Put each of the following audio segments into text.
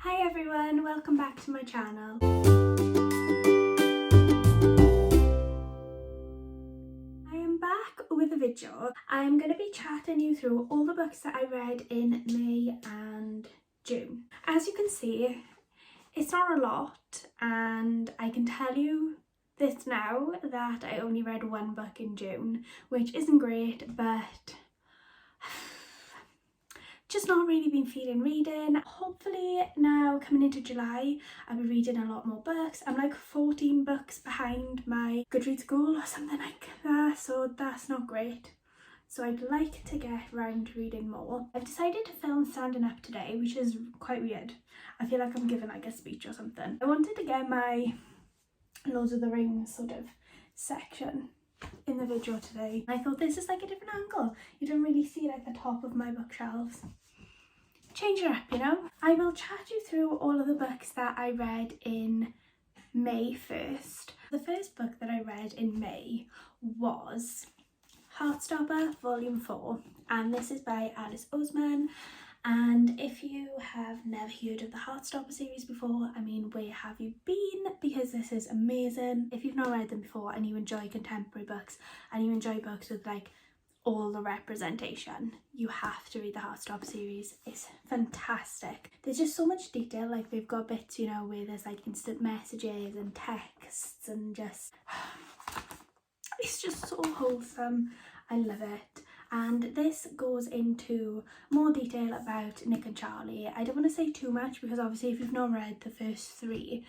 Hi everyone, welcome back to my channel. I am back with a video. I'm going to be chatting you through all the books that I read in May and June. As you can see, it's not a lot, and I can tell you this now that I only read one book in June, which isn't great, but just not really been feeling reading. Hopefully now coming into July I'll be reading a lot more books. I'm like 14 books behind my Goodreads goal or something like that, so that's not great. So I'd like to get around to reading more. I've decided to film standing up today, which is quite weird. I feel like I'm giving like a speech or something. I wanted to get my Lord of the Rings sort of section in the video today. I thought this is like a different angle. You don't really see like the top of my bookshelves. Change it up, you know? I will chat you through all of the books that I read in May first. The first book that I read in May was Heartstopper Volume 4, and this is by Alice Oseman. And if you have never heard of the Heartstopper series before, I mean, where have you been? Because this is amazing. If you've not read them before and you enjoy contemporary books and you enjoy books with like all the representation, you have to read the Heartstopper series. It's fantastic. There's just so much detail. Like they've got bits, you know, where there's like instant messages and texts and just it's just so wholesome. I love it. And this goes into more detail about Nick and Charlie. I don't want to say too much because obviously if you've not read the first three,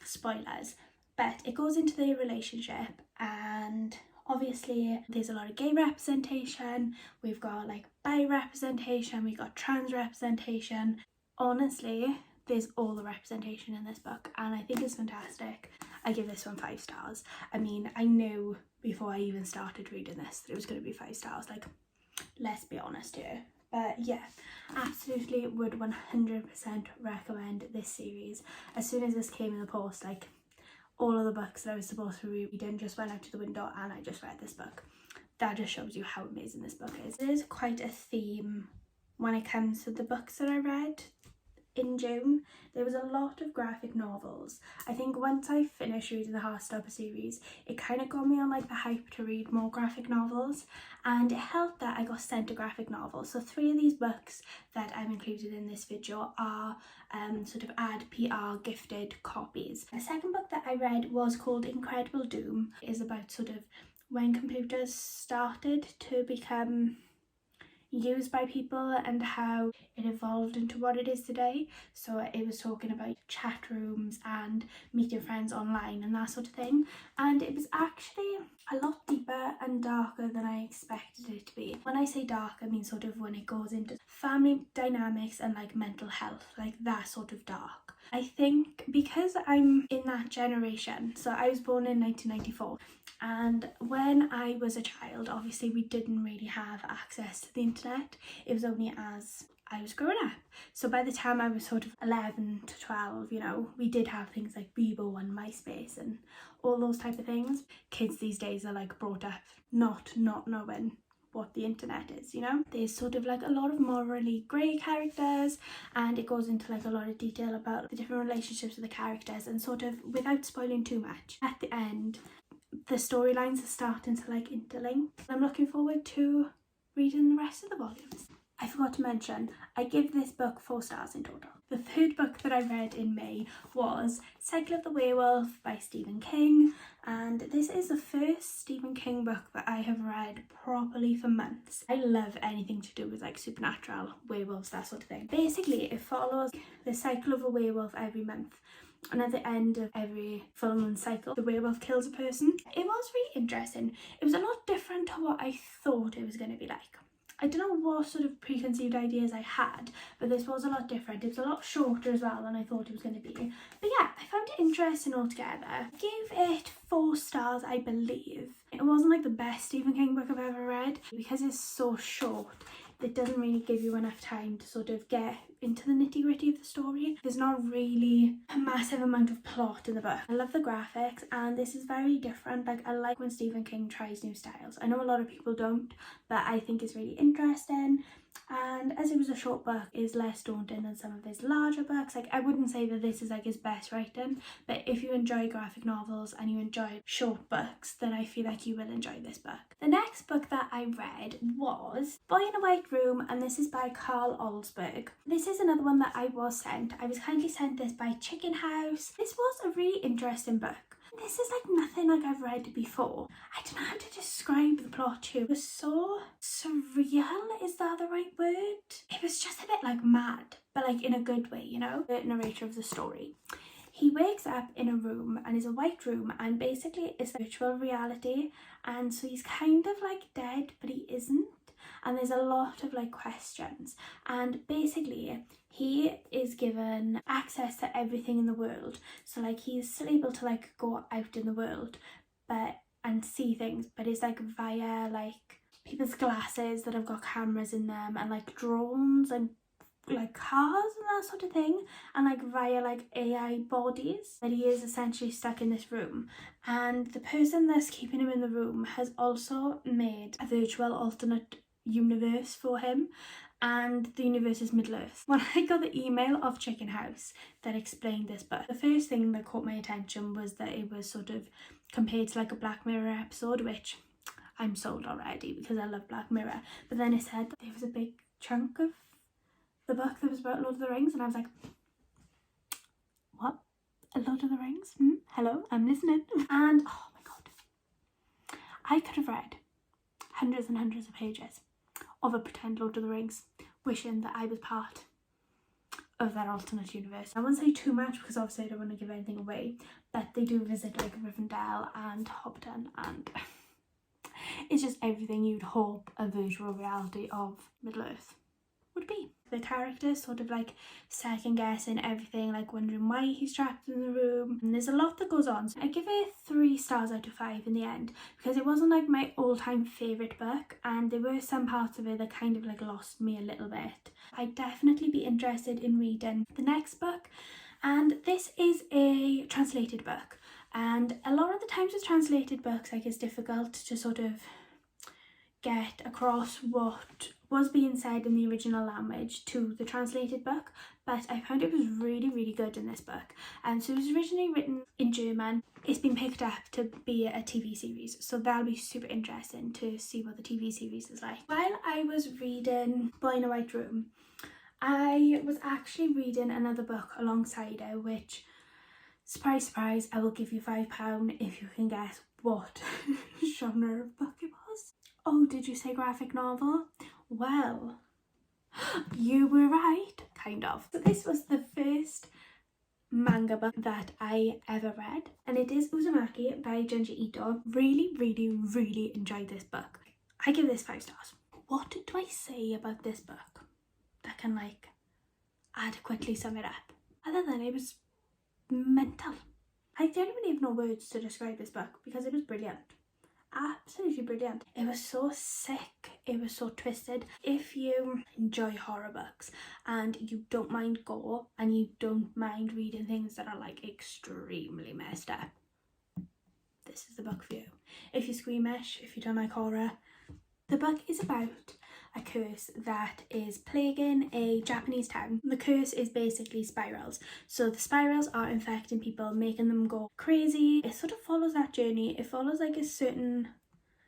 spoilers, but it goes into their relationship, and obviously there's a lot of gay representation, we've got like bi representation, we've got trans representation. Honestly, there's all the representation in this book and I think it's fantastic. I give this one 5 stars. I mean, I knew before I even started reading this that it was going to be 5 stars, like, let's be honest here. But yeah, absolutely would 100% recommend this series. As soon as this came in the post, like all of the books that I was supposed to be reading just went out to the window and I just read this book. That just shows you how amazing this book is. There's quite a theme when it comes to the books that I read in June. There was a lot of graphic novels. I think once I finished reading the Heartstopper series, it kind of got me on like the hype to read more graphic novels, and it helped that I got sent a graphic novel. So 3 of these books that I've included in this video are sort of ad PR gifted copies. The second book that I read was called Incredible Doom. It is about sort of when computers started to become used by people and how it evolved into what it is today. So it was talking about chat rooms and meeting friends online and that sort of thing, and it was actually a lot deeper and darker than I expected it to be. When I say dark, I mean sort of when it goes into family dynamics and like mental health, like that sort of dark. I think because I'm in that generation, so I was born in 1994, and when I was a child, obviously we didn't really have access to the internet. It was only as I was growing up. So by the time I was sort of 11 to 12, you know, we did have things like Bebo and MySpace and all those type of things. Kids these days are like brought up not knowing what the internet is, you know. There's sort of like a lot of morally grey characters, and it goes into like a lot of detail about the different relationships of the characters, and sort of without spoiling too much, at the end the storylines are starting to like interlink. I'm looking forward to reading the rest of the volumes. I forgot to mention, I give this book 4 stars in total. The third book that I read in May was Cycle of the Werewolf by Stephen King, and this is the first Stephen King book that I have read properly for months. I love anything to do with like supernatural, werewolves, that sort of thing. Basically, it follows the cycle of a werewolf every month, and at the end of every full moon cycle, the werewolf kills a person. It was really interesting. It was a lot different to what I thought it was going to be like. I don't know what sort of preconceived ideas I had, but this was a lot different. It was a lot shorter as well than I thought it was going to be. But yeah, I found it interesting altogether. I gave it 4 stars, I believe. It wasn't like the best Stephen King book I've ever read. Because it's so short, it doesn't really give you enough time to sort of get into the nitty-gritty of the story. There's not really a massive amount of plot in the book. I love the graphics, and this is very different. Like, I like when Stephen King tries new styles. I know a lot of people don't, but I think it's really interesting. and as it was a short book, is less daunting than some of his larger books. Like, I wouldn't say that this is like his best writing, but if you enjoy graphic novels and you enjoy short books, then I feel like you will enjoy this book. The next book that I read was Boy in a White Room, and this is by Carl Oldsberg. This is another one that I was sent. I was kindly sent this by Chicken House. This was a really interesting book. This is like nothing like I've read before. I don't know how to describe the plot to you. It was so surreal, is that the right word? It was just a bit like mad, but like in a good way, you know? The narrator of the story, he wakes up in a room, and it's a white room, and basically it's virtual reality, and so he's kind of like dead, but he isn't. And there's a lot of like questions, and basically he is given access to everything in the world. So like he's still able to like go out in the world and see things, but it's like via like people's glasses that have got cameras in them, and like drones and like cars and that sort of thing, and like via like AI bodies, that he is essentially stuck in this room. And the person that's keeping him in the room has also made a virtual alternate universe for him, and the universe is Middle Earth. When I got the email of Chicken House that explained this book, the first thing that caught my attention was that it was sort of compared to like a Black Mirror episode, which I'm sold already because I love Black Mirror. But then it said that there was a big chunk of the book that was about Lord of the Rings, and I was like, what? A Lord of the Rings? Hello, I'm listening. And oh my god, I could have read hundreds and hundreds of pages of a pretend Lord of the Rings, wishing that I was part of that alternate universe. I won't say too much because obviously I don't want to give anything away, but they do visit like Rivendell and Hobbiton, and it's just everything you'd hope a virtual reality of Middle Earth would be. The characters sort of like second guessing everything, like wondering why he's trapped in the room, and there's a lot that goes on. So I give it 3 stars out of 5 in the end, because it wasn't like my all-time favourite book, and there were some parts of it that kind of like lost me a little bit. I'd definitely be interested in reading the next book, and this is a translated book, and a lot of the times with translated books, like, it's difficult to sort of get across what was being said in the original language to the translated book, but I found it was really, really good in this book. And so it was originally written in German. It's been picked up to be a TV series, so that'll be super interesting to see what the TV series is like. While I was reading Boy in a White Room, I was actually reading another book alongside it, which, surprise surprise, I will give you £5 if you can guess what genre of book it was. Oh, did you say graphic novel? Well, you were right, kind of. So this was the first manga book that I ever read, and it is Uzumaki by Junji Ito. Really, really, really enjoyed this book. I give this 5 stars. What do I say about this book that can like adequately sum it up, other than it was mental? I don't even have no words to describe this book because it was brilliant. Absolutely brilliant. It was so sick, it was so twisted. If you enjoy horror books and you don't mind gore and you don't mind reading things that are like extremely messed up, this is the book for you. If you're squeamish, if you don't like horror, the book is about a curse that is plaguing a Japanese town. The curse is basically spirals. So the spirals are infecting people, making them go crazy. It sort of follows that journey. It follows like a certain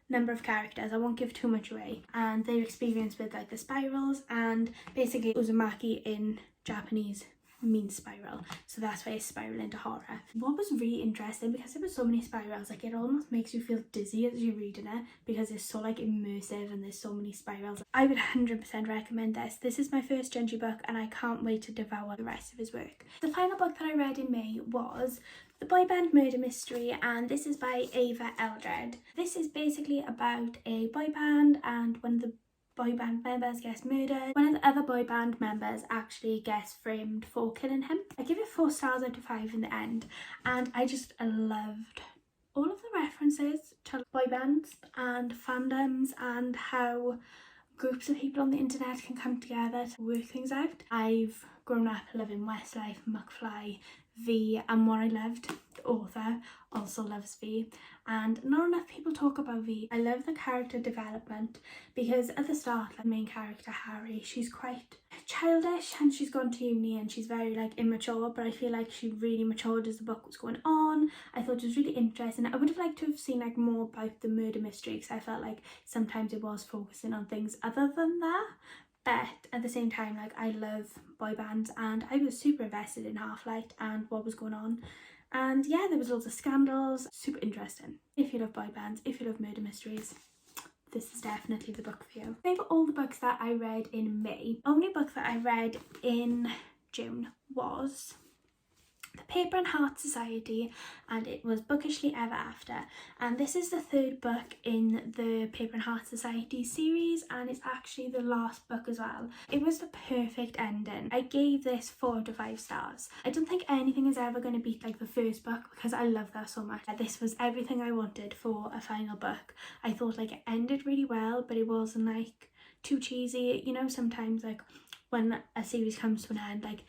number of characters. I won't give too much away. And their experience with like the spirals, and basically Uzumaki in Japanese means spiral, so that's why it's spiral into horror. What was really interesting, because there were so many spirals, like it almost makes you feel dizzy as you're reading it because it's so like immersive and there's so many spirals. I would 100% recommend this. This is my first Junji book and I can't wait to devour the rest of his work. The final book that I read in May was The Boy Band Murder Mystery, and this is by Ava Eldred. This is basically about a boy band, and one of the boy band members gets murdered. One of the other boy band members actually gets framed for killing him. I give it 4 stars out of 5 in the end, and I just loved all of the references to boy bands and fandoms and how groups of people on the internet can come together to work things out. I've grown up loving Westlife, McFly, V, and what I loved, the author also loves V, and not enough people talk about V. I love the character development because at the start, like, the main character Harry, she's quite childish and she's gone to uni and she's very like immature, but I feel like she really matured as the book was going on. I thought it was really interesting. I would have liked to have seen like more about the murder mystery because I felt like sometimes it was focusing on things other than that. But at the same time, like, I love boy bands and I was super invested in Half-Light and what was going on. And yeah, there was loads of scandals, super interesting. If you love boy bands, if you love murder mysteries, this is definitely the book for you. They were all the books that I read in May. Only book that I read in June was The Paper and Heart Society, and it was Bookishly Ever After, and this is the third book in the Paper and Heart Society series, and it's actually the last book as well. It was the perfect ending. I gave this 4 out of 5 stars. I don't think anything is ever going to beat like the first book because I love that so much. This was everything I wanted for a final book. I thought like it ended really well, but it wasn't like too cheesy. You know, sometimes like when a series comes to an end, like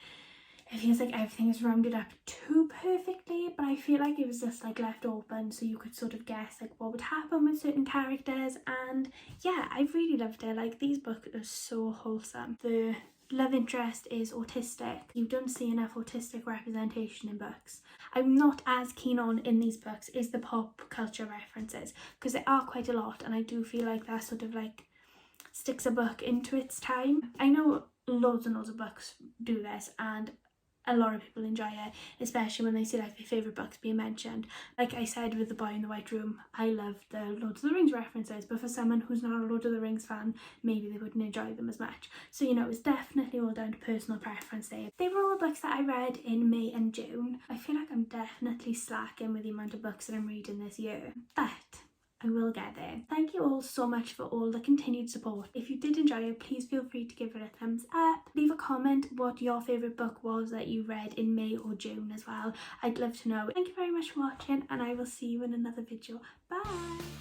it feels like everything is rounded up too perfectly, but I feel like it was just like left open so you could sort of guess like what would happen with certain characters. And yeah, I really loved it. Like, these books are so wholesome. The love interest is autistic. You don't see enough autistic representation in books. I'm not as keen on in these books is the pop culture references, because there are quite a lot, and I do feel like that sort of like sticks a book into its time. I know loads and loads of books do this, and a lot of people enjoy it, especially when they see like their favourite books being mentioned. Like I said with The Boy in the White Room, I love the Lord of the Rings references, but for someone who's not a Lord of the Rings fan, maybe they wouldn't enjoy them as much. So, you know, it's definitely all down to personal preference there. They were all the books that I read in May and June. I feel like I'm definitely slacking with the amount of books that I'm reading this year, but I will get there. Thank you all so much for all the continued support. If you did enjoy it, please feel free to give it a thumbs up. Leave a comment what your favourite book was that you read in May or June as well. I'd love to know. Thank you very much for watching, and I will see you in another video. Bye!